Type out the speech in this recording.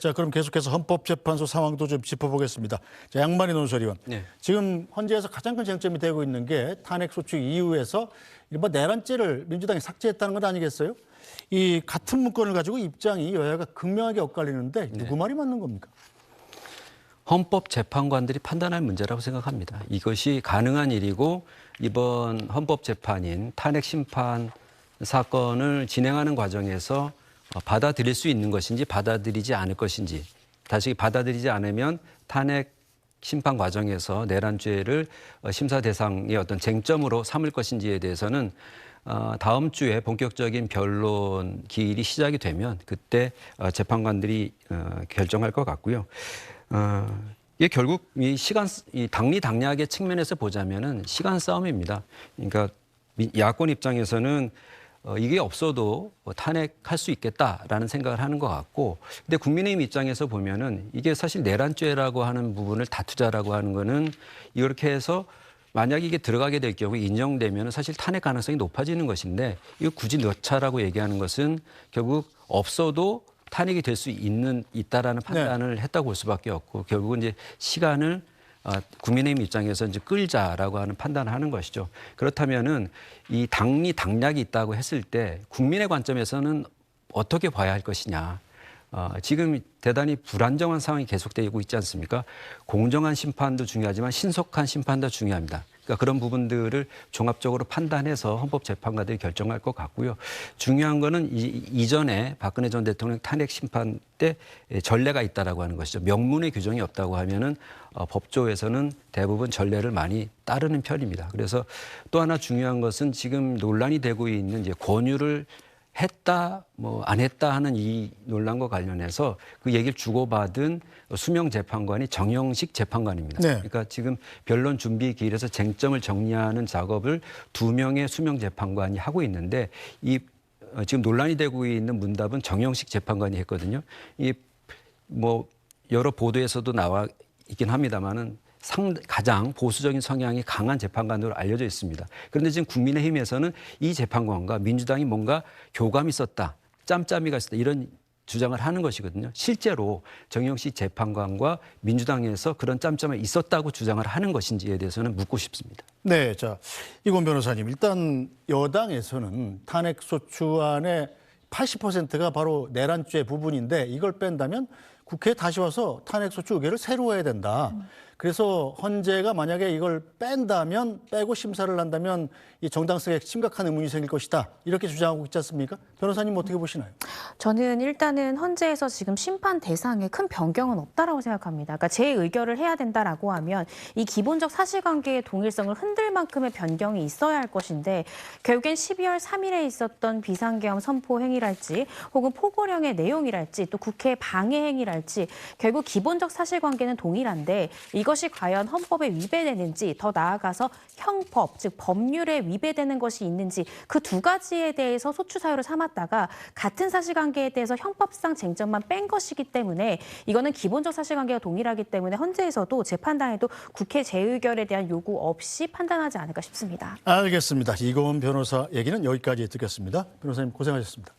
자, 그럼 계속해서 헌법재판소 상황도 좀 짚어보겠습니다. 자, 양만희 논설위원. 네. 지금 헌재에서 가장 큰 쟁점이 되고 있는 게 탄핵소추 이후에서 이른바 내란죄를 민주당이 삭제했다는 것 아니겠어요? 이 같은 문건을 가지고 입장이 여야가 극명하게 엇갈리는데 누구 말이 맞는 겁니까? 헌법재판관들이 판단할 문제라고 생각합니다. 이것이 가능한 일이고 이번 헌법재판인 탄핵심판 사건을 진행하는 과정에서 받아들일 수 있는 것인지 받아들이지 않을 것인지, 다시 받아들이지 않으면 탄핵 심판 과정에서 내란죄를 심사 대상의 어떤 쟁점으로 삼을 것인지에 대해서는 다음 주에 본격적인 변론 기일이 시작이 되면 그때 재판관들이 결정할 것 같고요. 이게 결국 이 당리당략의 측면에서 보자면은 시간 싸움입니다. 그러니까 야권 입장에서는 이게 없어도 탄핵할 수 있겠다라는 생각을 하는 것 같고, 근데 국민의힘 입장에서 보면은 이게 사실 내란죄라고 하는 부분을 다투자라고 하는 거는 이렇게 해서 만약 이게 들어가게 될 경우 인정되면 사실 탄핵 가능성이 높아지는 것인데, 이거 굳이 넣자라고 얘기하는 것은 결국 없어도 탄핵이 될 수 있다라는 판단을 했다고 볼 수밖에 없고, 결국은 이제 시간을 국민의힘 입장에서 이제 끌자라고 하는 판단을 하는 것이죠. 그렇다면은 이 당락이 있다고 했을 때 국민의 관점에서는 어떻게 봐야 할 것이냐. 지금 대단히 불안정한 상황이 계속되고 있지 않습니까? 공정한 심판도 중요하지만 신속한 심판도 중요합니다. 그러니까 그런 부분들을 종합적으로 판단해서 헌법재판관들이 결정할 것 같고요. 중요한 거는 이전에 박근혜 전 대통령 탄핵 심판 때 전례가 있다라고 하는 것이죠. 명문의 규정이 없다고 하면은 법조에서는 대부분 전례를 많이 따르는 편입니다. 그래서 또 하나 중요한 것은 지금 논란이 되고 있는 이제 권유를 했다, 뭐 안 했다 하는 이 논란과 관련해서 그 얘기를 주고받은 수명 재판관이 정영식 재판관입니다. 네. 그러니까 지금 변론 준비 기일에서 쟁점을 정리하는 작업을 2명의 수명 재판관이 하고 있는데, 이 지금 논란이 되고 있는 문답은 정영식 재판관이 했거든요. 이 뭐 여러 보도에서도 나와 있긴 합니다만은 가장 보수적인 성향이 강한 재판관으로 알려져 있습니다. 그런데 지금 국민의힘에서는 이 재판관과 민주당이 뭔가 교감이 있었다, 짬짬이가 있었다, 이런 주장을 하는 것이거든요. 실제로 정영식 재판관과 민주당에서 그런 짬짬이 있었다고 주장을 하는 것인지에 대해서는 묻고 싶습니다. 네, 자, 이건 변호사님. 일단 여당에서는 탄핵소추안의 80%가 바로 내란죄 부분인데 이걸 뺀다면 국회에 다시 와서 탄핵소추 의결을 새로 해야 된다. 그래서 헌재가 만약에 이걸 빼고 심사를 한다면 이 정당성에 심각한 의문이 생길 것이다. 이렇게 주장하고 있지 않습니까? 변호사님 어떻게 보시나요? 저는 일단은 헌재에서 지금 심판 대상에 큰 변경은 없다라고 생각합니다. 그러니까 재의결을 해야 된다라고 하면 이 기본적 사실관계의 동일성을 흔들 만큼의 변경이 있어야 할 것인데, 결국엔 12월 3일에 있었던 비상계엄 선포 행위랄지 혹은 포고령의 내용이랄지 또 국회 방해 행위랄지 결국 기본적 사실관계는 동일한데 이것이 과연 헌법에 위배되는지, 더 나아가서 형법, 즉 법률에 위배되는 것이 있는지 그 두 가지에 대해서 소추 사유를 삼았다가 같은 사실관계에 대해서 형법상 쟁점만 뺀 것이기 때문에 이거는 기본적 사실관계가 동일하기 때문에 헌재에서도 재판당에도 국회 재의결에 대한 요구 없이 판단하지 않을까 싶습니다. 알겠습니다. 이고은 변호사 얘기는 여기까지 듣겠습니다. 변호사님 고생하셨습니다.